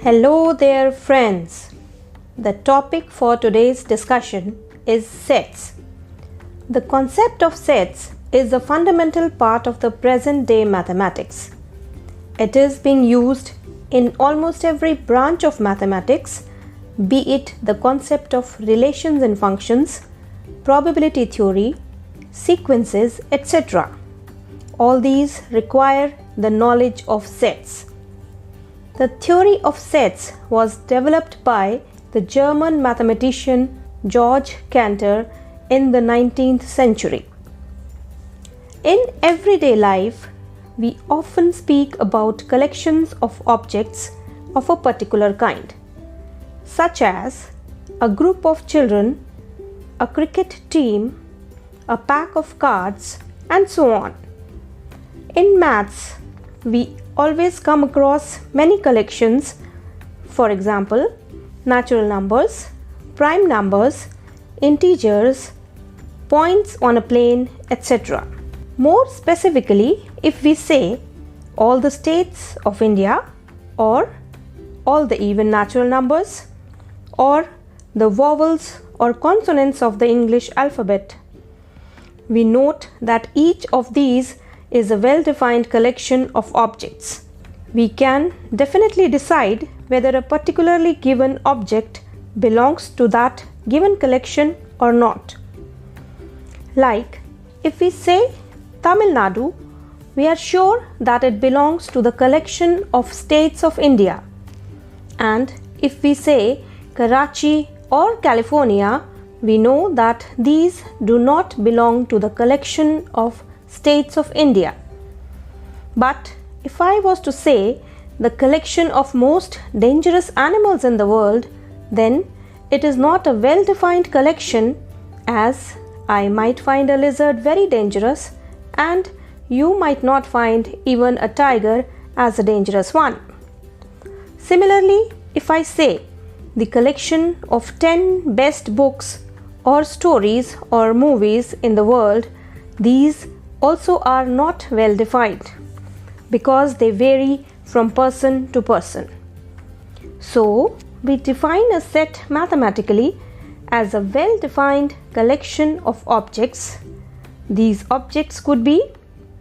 Hello there, friends. The topic for today's discussion is sets. The concept of sets is a fundamental part of the present day mathematics. It is being used in almost every branch of mathematics, be it the concept of relations and functions, probability theory, sequences, etc. All these require the knowledge of sets. The theory of sets was developed by the German mathematician Georg Cantor in the 19th century. In everyday life, we often speak about collections of objects of a particular kind, such as a group of children, a cricket team, a pack of cards, and so on. In maths, we always come across many collections, for example, natural numbers, prime numbers, integers, points on a plane, etc. More specifically, if we say all the states of India, or all the even natural numbers, or the vowels or consonants of the English alphabet, we note that each of these is a well-defined collection of objects. We can definitely decide whether a particularly given object belongs to that given collection or not. Like, if we say Tamil Nadu, we are sure that it belongs to the collection of states of India. And if we say Karachi or California, we know that these do not belong to the collection of states of India. But if I was to say the collection of most dangerous animals in the world, then it is not a well-defined collection, as I might find a lizard very dangerous and you might not find even a tiger as a dangerous one. Similarly, if I say the collection of 10 best books or stories or movies in the world, these also are not well defined because they vary from person to person. So, we define a set mathematically as a well-defined collection of objects. These objects could be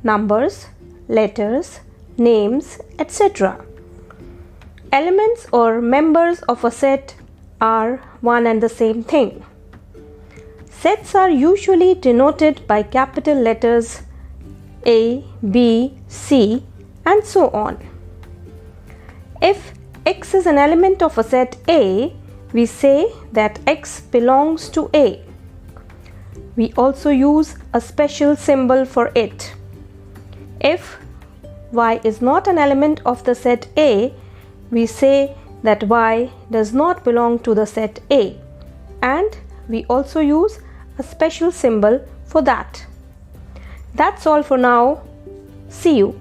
numbers, letters, names, etc. Elements or members of a set are one and the same thing. Sets are usually denoted by capital letters A, B, C, and so on. If X is an element of a set A, we say that X belongs to A. We also use a special symbol for it. If Y is not an element of the set A, we say that Y does not belong to the set A, and we also use a special symbol for that. That's all for now. See you.